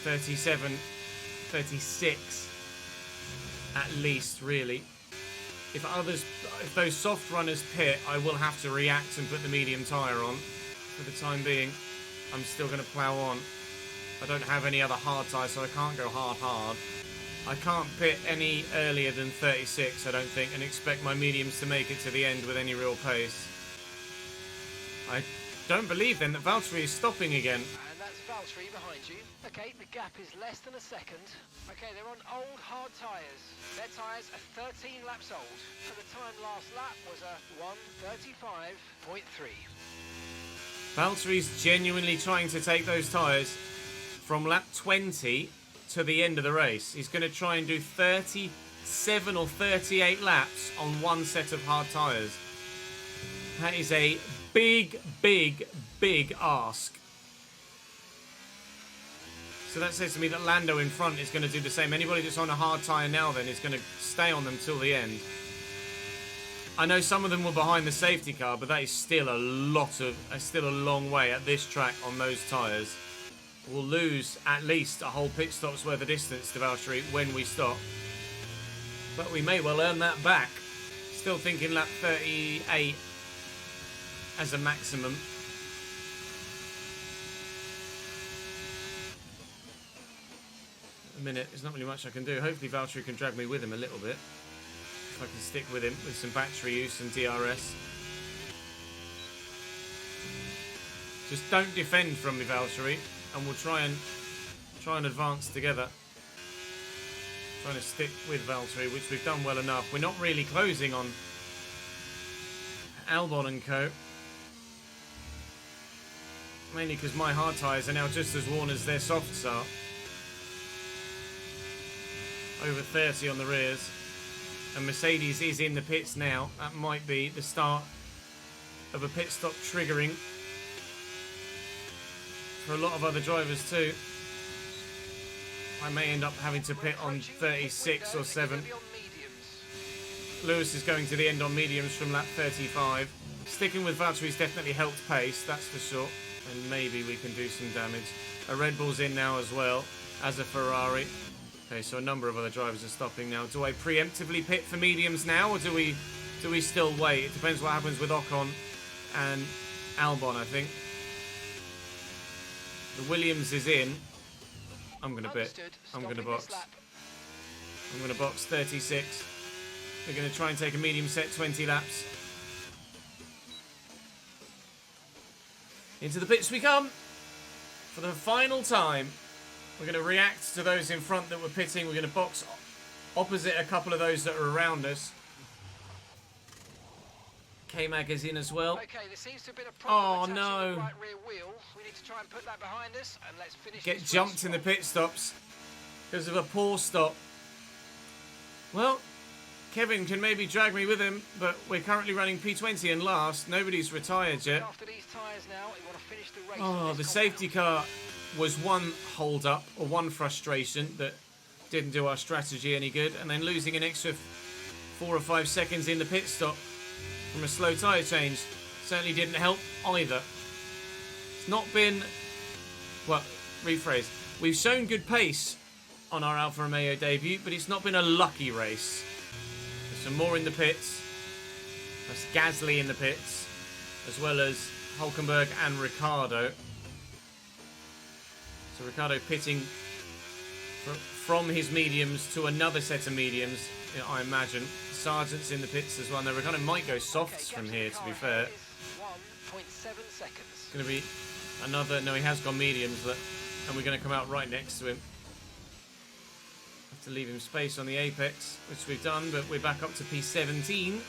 37, 36 at least really. If those soft runners pit, I will have to react and put the medium tyre on. For the time being, I'm still going to plough on. I don't have any other hard tyres, so I can't go hard. I can't pit any earlier than 36, I don't think, and expect my mediums to make it to the end with any real pace. I don't believe then that Valtteri is stopping again. And that's Valtteri behind you. Okay, the gap is less than a second. Okay, they're on old hard tyres. Their tyres are 13 laps old. And the time last lap was a 1:35.3. Valtteri's genuinely trying to take those tyres from lap 20 to the end of the race. He's going to try and do 37 or 38 laps on one set of hard tyres. That is a big ask. So that says to me that Lando in front is going to do the same. Anybody that's on a hard tyre now then is going to stay on them till the end. I know some of them were behind the safety car, but that is still a long way at this track on those tyres. We'll lose at least a whole pit stop's worth of distance to Valtteri when we stop. But we may well earn that back. Still thinking lap 38 as a maximum. At the minute, there's not really much I can do. Hopefully Valtteri can drag me with him a little bit. If I can stick with him with some battery use and DRS. Just don't defend from me, Valtteri, and we'll try and advance together. Trying to stick with Valtteri, which we've done well enough. We're not really closing on Albon and co. Mainly because my hard tyres are now just as worn as their softs are. Over 30 on the rears. And Mercedes is in the pits now. That might be the start of a pit stop triggering for a lot of other drivers too. I may end up having to pit on 36 or 7. Lewis is going to the end on mediums from lap 35. Sticking with Valtteri's definitely helped pace, that's for sure. And maybe we can do some damage. A Red Bull's in now as well, as a Ferrari. Okay, so a number of other drivers are stopping now. Do I preemptively pit for mediums now, or do we still wait? It depends what happens with Ocon and Albon, I think. The Williams is in. I'm going to pit. I'm going to box. I'm going to box 36. We're going to try and take a medium set 20 laps. Into the pits we come for the final time. We're going to react to those in front that were pitting. We're going to box opposite a couple of those that are around us. K-Mag is in as well. Okay, there seems to have been a problem. Oh no. The right rear wheel. We need to try and put that behind us and let's finish. Get jumped in the pit stops because of a poor stop. Well, Kevin can maybe drag me with him, but we're currently running P20 and last. Nobody's retired yet. After these tyres now, we want to finish the race. Oh, the safety car was one hold up or one frustration that didn't do our strategy any good, and then losing an extra 4 or 5 seconds in the pit stop from a slow tyre change certainly didn't help either. It's not been, well, rephrase, we've shown good pace on our Alfa Romeo debut, but it's not been a lucky race. There's some more in the pits. That's Gasly in the pits, as well as Hulkenberg and Ricciardo. So Ricciardo pitting from his mediums to another set of mediums, I imagine. Sargent's in the pits as well. Now Ricciardo might go softs from here, to be fair. 1.7 seconds. It's going to be another... No, he has gone mediums, look. And we're going to come out right next to him. Have to leave him space on the apex, which we've done, but we're back up to P17.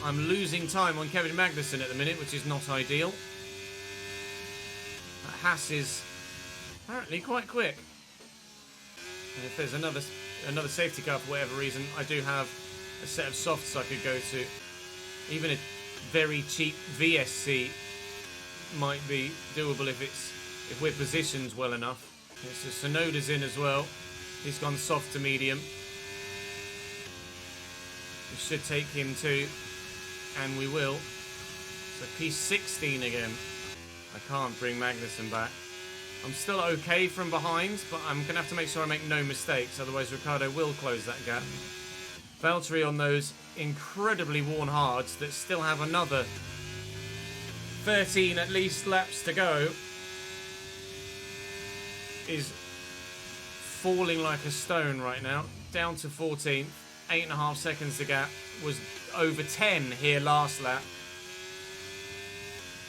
I'm losing time on Kevin Magnussen at the minute, which is not ideal. That Haas is apparently quite quick. And if there's another safety car for whatever reason, I do have a set of softs I could go to. Even a very cheap VSC might be doable if we're positioned well enough. So Sonoda's in as well. He's gone soft to medium. We should take him too, and we will. So P16 again. I can't bring Magnussen back. I'm still okay from behind, but I'm going to have to make sure I make no mistakes, otherwise Ricciardo will close that gap. Valtteri on those incredibly worn hards that still have another 13 at least laps to go is falling like a stone right now. Down to 14th, 8.5 seconds the gap, was over 10 here last lap.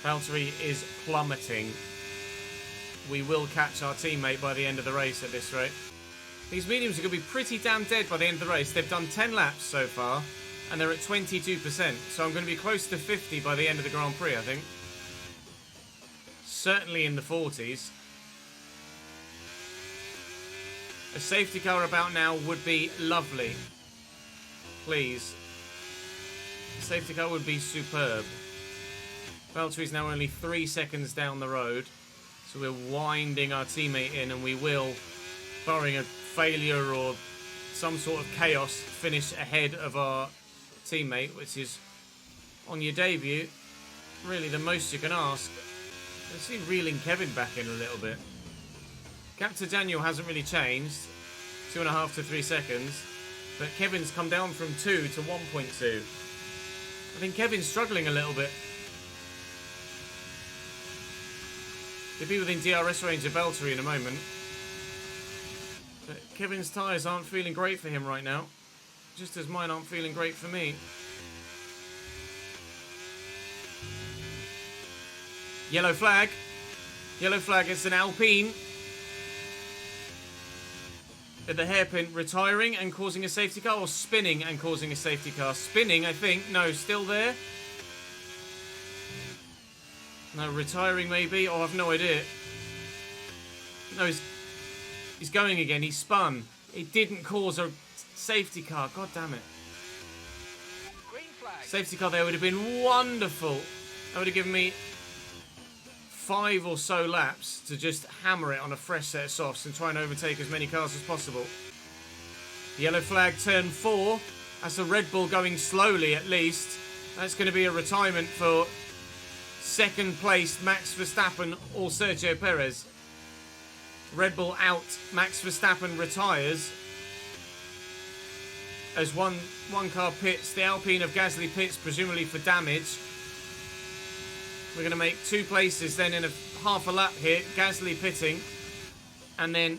Valtteri is plummeting. We will catch our teammate by the end of the race at this rate. These mediums are going to be pretty damn dead by the end of the race. They've done 10 laps so far, and they're at 22%. So I'm going to be close to 50 by the end of the Grand Prix, I think. Certainly in the 40s. A safety car about now would be lovely. Please. A safety car would be superb. Valtteri's now only 3 seconds down the road. So we're winding our teammate in, and we will, barring a failure or some sort of chaos, finish ahead of our teammate, which is, on your debut, really the most you can ask. Let's see reeling Kevin back in a little bit. Gap to Daniel hasn't really changed, 2.5 to 3 seconds, but Kevin's come down from 2 to 1.2. I think Kevin's struggling a little bit. He'll be within DRS range of Valtteri in a moment. But Kevin's tyres aren't feeling great for him right now. Just as mine aren't feeling great for me. Yellow flag. Yellow flag, it's an Alpine. At the hairpin, retiring and causing a safety car, or spinning and causing a safety car? Spinning, I think. No, still there. No, retiring maybe. Oh, I've no idea. No, he's going again. He spun. It didn't cause a safety car. God damn it. Green flag. Safety car there would have been wonderful. That would have given me 5 or so laps to just hammer it on a fresh set of softs and try and overtake as many cars as possible. Yellow flag, turn 4. That's a Red Bull going slowly at least. That's going to be a retirement for second place Max Verstappen or Sergio Perez. Red Bull out, Max Verstappen retires. As one car pits, the Alpine of Gasly pits, presumably for damage. We're going to make 2 places then in half a lap here. Gasly pitting. And then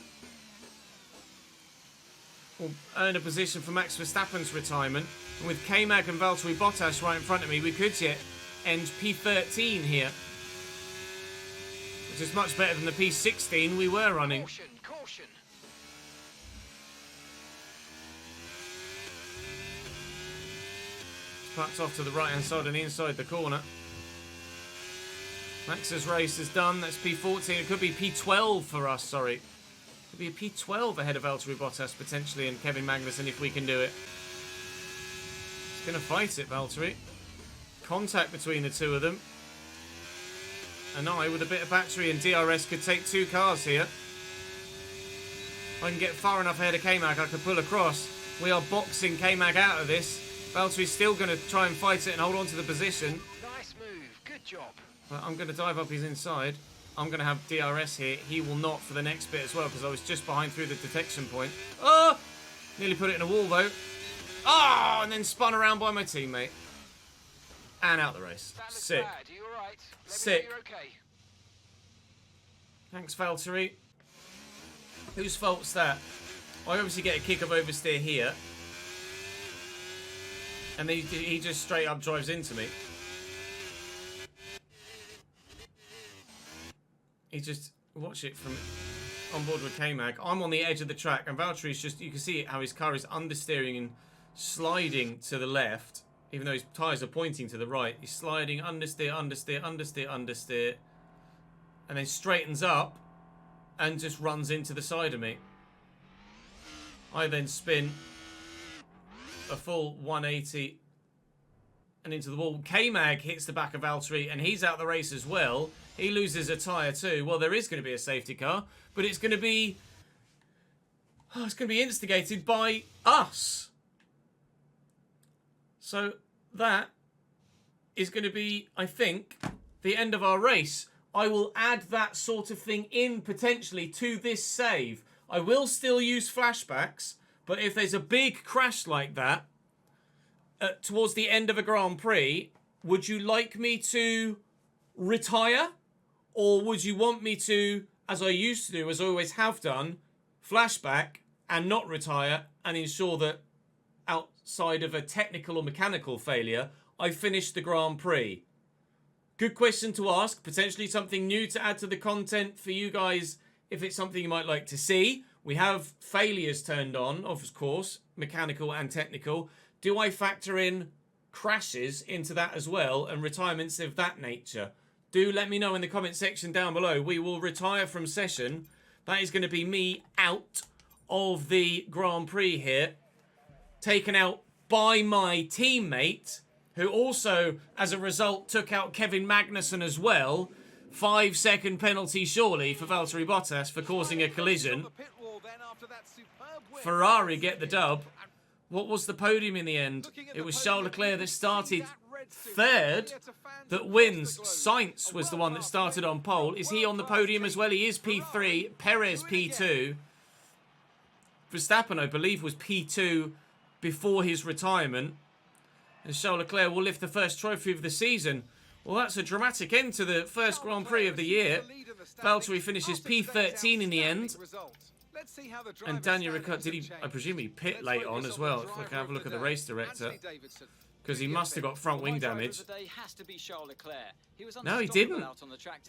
we'll earn a position for Max Verstappen's retirement. And with K-Mag and Valtteri Bottas right in front of me, we could yet end P13 here. Which is much better than the P16 we were running. Caution, caution. Parked off to the right hand side and inside the corner. Max's race is done. That's P14. It could be P12 for us, sorry. It could be a P12 ahead of Valtteri Bottas potentially and Kevin Magnussen if we can do it. He's going to fight it, Valtteri. Contact between the two of them. And I, with a bit of battery and DRS, could take 2 cars here. If I can get far enough ahead of K-Mag, I could pull across. We are boxing K-Mag out of this. Valtteri's still going to try and fight it and hold on to the position. Nice move. Good job. But I'm going to dive up his inside. I'm going to have DRS here. He will not for the next bit as well because I was just behind through the detection point. Oh! Nearly put it in a wall though. Oh! And then spun around by my teammate. And out the race. That looks Sick. bad. Are you all right? Let Sick. me know you're okay. Thanks, Valtteri. Whose fault's that? I obviously get a kick of oversteer here. And then he just straight up drives into me. He just, watch it from on board with K-Mag. I'm on the edge of the track and Valtteri's just, you can see how his car is understeering and sliding to the left. Even though his tyres are pointing to the right. He's sliding, understeer, understeer, understeer, understeer. And then straightens up and just runs into the side of me. I then spin a full 180 and into the wall. K-Mag hits the back of Valtteri and he's out the race as well. He loses a tyre too. Well, there is going to be a safety car, but it's going to be... Oh, it's going to be instigated by us. So that is going to be, I think, the end of our race. I will add that sort of thing in potentially to this save. I will still use flashbacks, but if there's a big crash like that towards the end of a Grand Prix, would you like me to retire? Or would you want me to, as I used to do, as I always have done, flashback and not retire and ensure that outside of a technical or mechanical failure, I finish the Grand Prix? Good question to ask. Potentially something new to add to the content for you guys if it's something you might like to see. We have failures turned on, of course, mechanical and technical. Do I factor in crashes into that as well and retirements of that nature? Do let me know in the comment section down below. We will retire from session. That is going to be me out of the Grand Prix here. Taken out by my teammate, who also, as a result, took out Kevin Magnussen as well. 5-second penalty, surely, for Valtteri Bottas for causing a collision. Ferrari get the dub. What was the podium in the end? It was Charles Leclerc that started third, that wins. Sainz was the one that started on pole. Is he on the podium as well? He is P3. Perez P2. Verstappen, I believe, was P2 before his retirement. And Charles Leclerc will lift the first trophy of the season. Well, that's a dramatic end to the first Grand Prix of the year. Valtteri finishes P13 in the end. And Daniel Ricciardo, did he, I presume he pit late on as well. If I can have a look at the race director. Because he must have got front wing damage. No, he didn't.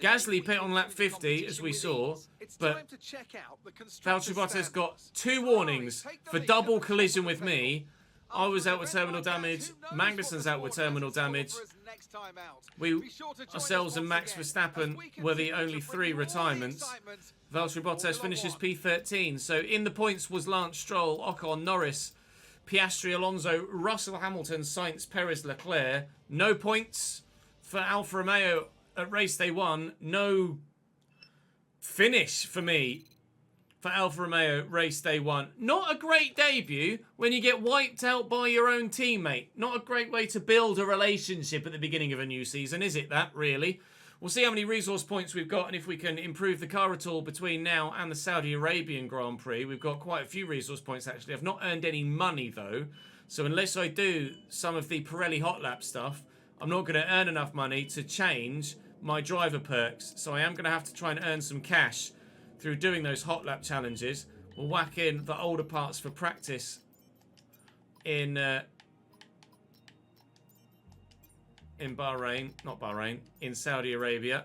Gasly pit on lap 50, as we saw. But Valtteri Bottas got 2 warnings for double collision with me. I was out with terminal damage. Magnussen's out with terminal damage. We, ourselves and Max Verstappen, were the only 3 retirements. Valtteri Bottas finishes P13. So in the points was Lance Stroll, Ocon, Norris, Piastri, Alonso, Russell, Hamilton, Sainz, Perez, Leclerc. No points for Alfa Romeo at race day 1. No finish for me for Alfa Romeo race day 1. Not a great debut when you get wiped out by your own teammate. Not a great way to build a relationship at the beginning of a new season, is it that, really? We'll see how many resource points we've got and if we can improve the car at all between now and the Saudi Arabian Grand Prix. We've got quite a few resource points, actually. I've not earned any money, though. So unless I do some of the Pirelli Hot Lap stuff, I'm not going to earn enough money to change my driver perks. So I am going to have to try and earn some cash through doing those Hot Lap challenges. We'll whack in the older parts for practice in Bahrain, not Bahrain, in Saudi Arabia.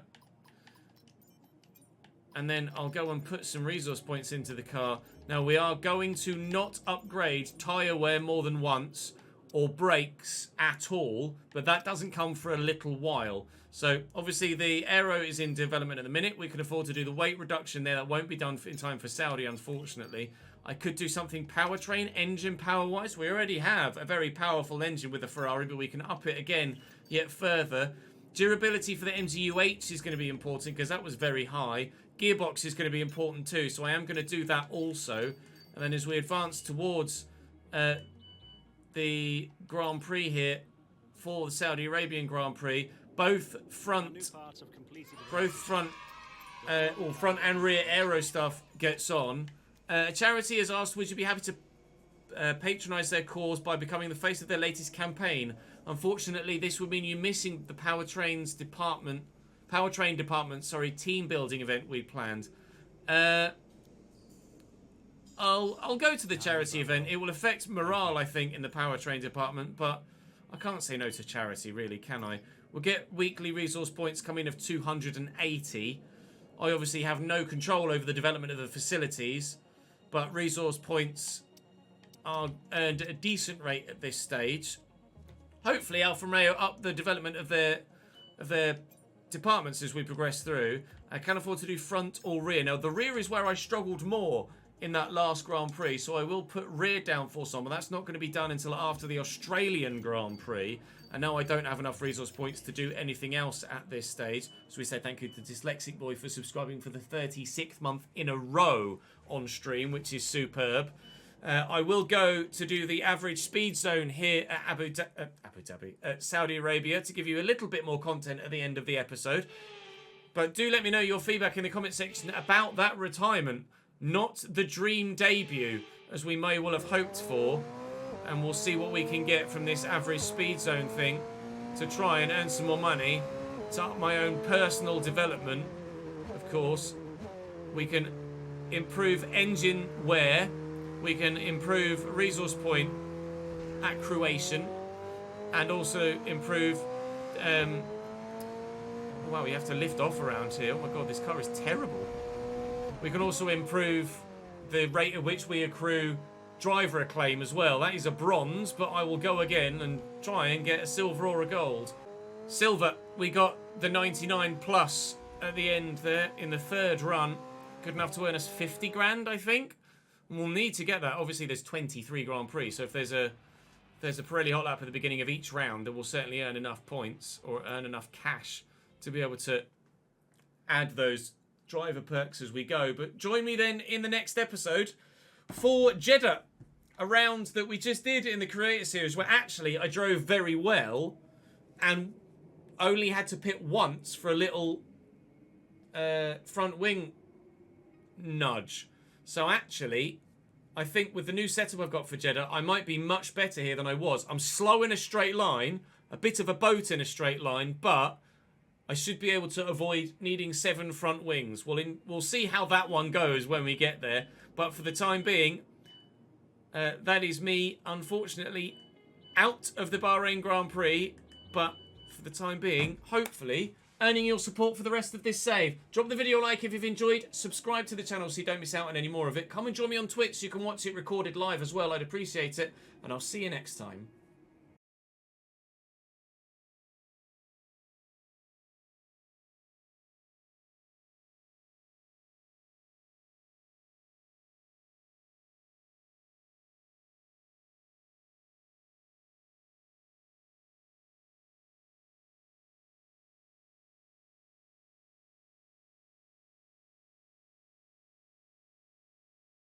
And then I'll go and put some resource points into the car. Now, we are going to not upgrade tyre wear more than once or brakes at all, but that doesn't come for a little while. So, obviously, the aero is in development at the minute. We can afford to do the weight reduction there. That won't be done in time for Saudi, unfortunately. I could do something powertrain, engine power-wise. We already have a very powerful engine with the Ferrari, but we can up it again yet further. Durability for the MGU-H is going to be important because that was very high. Gearbox is going to be important too, so I am going to do that also. And then as we advance towards the Grand Prix here for the Saudi Arabian Grand Prix, both front and rear aero stuff gets on. A charity has asked, would you be happy to patronise their cause by becoming the face of their latest campaign? Unfortunately, this would mean you missing the powertrain department, team building event we planned. I'll go to the charity event. It will affect morale, I think, in the powertrain department, but I can't say no to charity, really, can I? We'll get weekly resource points coming of 280. I obviously have no control over the development of the facilities, but resource points are earned at a decent rate at this stage. hopefully Alfa Romeo up the development of their departments as we progress through. I can afford to do front or rear. Now, the rear is where I struggled more in that last Grand Prix, so I will put rear downforce on, but that's not going to be done until after the Australian Grand Prix. And now I don't have enough resource points to do anything else at this stage. So we say thank you to Dyslexic Boy for subscribing for the 36th month in a row on stream, which is superb. I will go to do the average speed zone here at Saudi Arabia to give you a little bit more content at the end of the episode. But do let me know your feedback in the comment section about that retirement. Not the dream debut, as we may well have hoped for. And we'll see what we can get from this average speed zone thing to try and earn some more money to up my own personal development. Of course, we can improve engine wear. We can improve resource point accruation. And also improve... wow, we have to lift off around here. Oh my god, this car is terrible. We can also improve the rate at which we accrue driver acclaim as well. That is a bronze, but I will go again and try and get a silver or a gold. Silver, we got the 99 plus at the end there in the third run. Good enough to earn us 50 grand, I think. And we'll need to get that. Obviously, there's 23 Grand Prix, so if there's a Pirelli hot lap at the beginning of each round, then we'll certainly earn enough points or earn enough cash to be able to add those driver perks as we go. But join me then in the next episode for Jeddah, a round that we just did in the Creator Series where actually I drove very well and only had to pit once for a little front wing nudge. So actually, I think with the new setup I've got for Jeddah, I might be much better here than I was. I'm slow in a straight line, a bit of a boat in a straight line, but I should be able to avoid needing 7 front wings. We'll see how that one goes when we get there. But for the time being, that is me, unfortunately, out of the Bahrain Grand Prix. But for the time being, hopefully, earning your support for the rest of this save. Drop the video a like if you've enjoyed. Subscribe to the channel so you don't miss out on any more of it. Come and join me on Twitch so you can watch it recorded live as well. I'd appreciate it. And I'll see you next time.